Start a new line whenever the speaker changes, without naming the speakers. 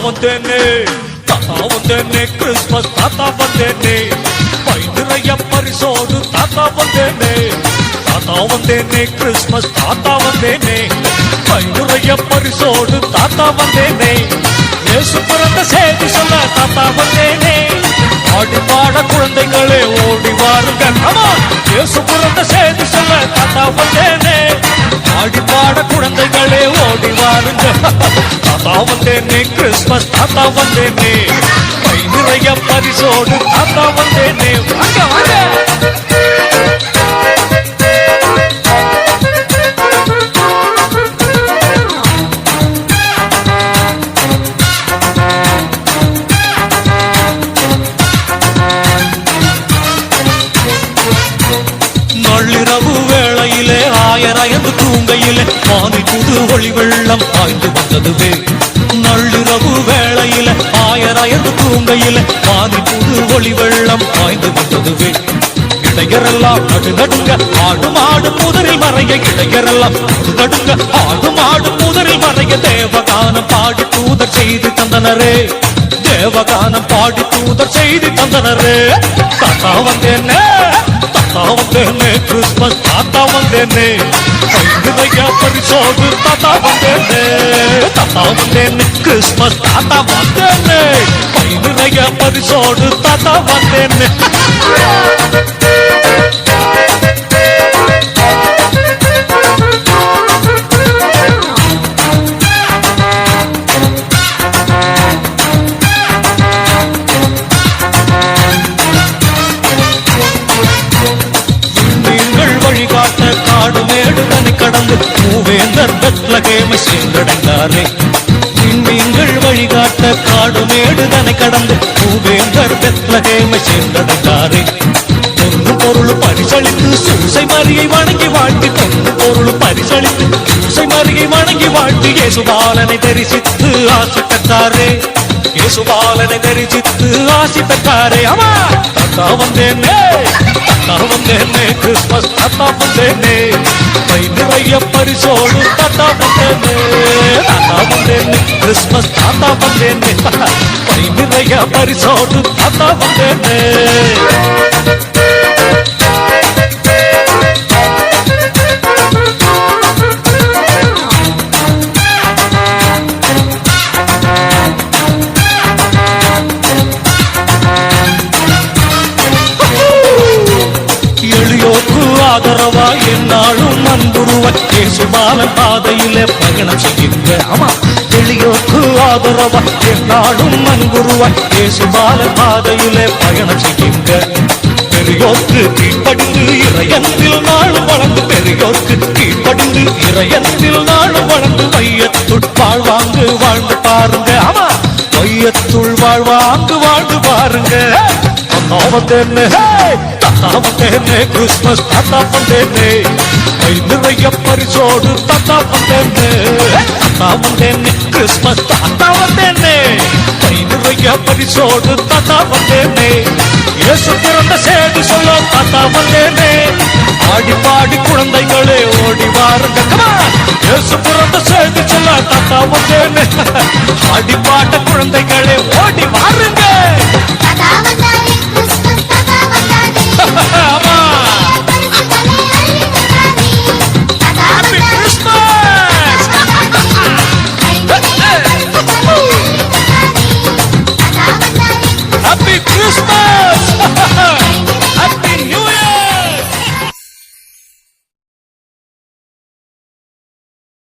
வந்தேனே தாத்தா வந்தேனே கிறிஸ்மஸ் தாத்தா வந்தேனே பை நிறைய பரிசோடு தாத்தா வந்தேனே தாத்தா வந்தேனே கிறிஸ்மஸ் தாத்தா வந்தேனே பை நிறைய பரிசோடு தாத்தா வந்தேனே இயேசு பிறந்த செய்தி சொல்ல தாத்தா வந்தேனே ஆடி பாட குழந்தைகளே ஓடி வாருங்க இயேசு பிறந்த செய்தி சொல்ல தாத்தா வந்தேனே ஆடி பாட குழந்தைகளே ஓடி வாருங்க தாத்தா வந்தேனே கிறிஸ்மஸ் தாத்தா வந்தேனே கை நிறைய பரிசோடு தாத்தா வந்தேனே வாங்க வாங்க நள்ளிரவு வேளையிலே ஆயராயந்து தூங்கையிலே மாறி புது ஒளி வெள்ளம் பாய்ந்து வந்ததுவே நள்ளிரவு வேளையிலே ஆயராயந்து தூங்கையிலே மாறி புது ஒளி வெள்ளம் பாய்ந்து வந்ததுவே இடையரெல்லாம் நடுநடுங்க ஆடும் ஆடும் முதலில் மறைய இடையரெல்லாம் நடுநடுங்க ஆடும் ஆடும் முதலில் மறைய தேவகானம் பாடி தூதர் செய்து தந்தனரே தேவகானம் பாடி தூதர் செய்து தந்தனரே தாத்தா வந்தேனே தாத்தா வந்தேனே கிறிஸ்மஸ் தாத்தா வந்தேனே நிறைய பரிசோடு தாத்தா வந்தேனே தாத்தா வந்தேனே கிறிஸ்மஸ் தாத்தா வந்தேனே நிறைய பரிசோடு தாத்தா வந்தேனே கடந்து மூவேந்தர் பெத்லகேமை சென்றடைந்தாரே நீங்கள் வழிகாட்ட காடு மேடுதனை கடந்து மூவேந்தர் பெத்லகேமை சென்றடைந்தாரே பொண்ணு பொருள் பரிசளித்து சூசை மரியை வணங்கி வாழ்த்தி பொண்ணு பொருள் பரிசளித்து சூசை மரியை வணங்கி வாழ்த்தி இயேசுபாலனை தரிசித்து ஆசி பெற்றாரே இயேசுபாலனை தரிசித்து ஆசி பெற்றாரே ஆமா தாத்தா வந்தேனே தாத்தா வந்தேனே கிறிஸ்மஸ் தாத்தா வந்தேனே கை நிறைய பரிசோடு தாத்தா வந்தேனே தாத்தா வந்தேனே கிறிஸ்மஸ் தாத்தா வந்தேனே கை நிறைய பரிசோடு தாத்தா வந்தேனே ஆதரவா என்னாலும் அன்புருவாய் இயேசுபாலன் பாதையிலே பயணம் செய்கின்ற ஆமா எளியோக்கு ஆதரவா என்னாலும் அன்புருவாய் இயேசுபாலன் பாதையிலே பயணம் செய்கின்ற பெரியோர்க்கு கீழ்ப்படிந்து இறையன்பில் நாளும் வளர்ந்து பெரியோர்க்கு கீழ்ப்படிந்து இறையன்பில் நாளும் வளர்ந்து வையத்துள் வாழ்வாங்கு வாழ்ந்து பாருங்க ஆமா வையத்துள் வாழ்வாங்கு வாழ்ந்து பாருங்க தாத்தா வந்தேனே தாத்தா வந்தேனே கிறிஸ்மஸ் தாத்தா வந்தேனே கை நிறைய பரிசோடு தாத்தா வந்தேனே தாத்தா வந்தேனே கிறிஸ்மஸ் தாத்தா வந்தேனே கை நிறைய பரிசோடு தாத்தா வந்தேனே இயேசு பிறந்த செய்தி சொல்ல தாத்தா வந்தேனே ஆடி பாடி குழந்தைகளே ஓடி வாருங்க இயேசு பிறந்த செய்தி சொல்ல தாத்தா வந்தேனே ஆடி பாட்ட குழந்தைகளே ஓடி வாருங்க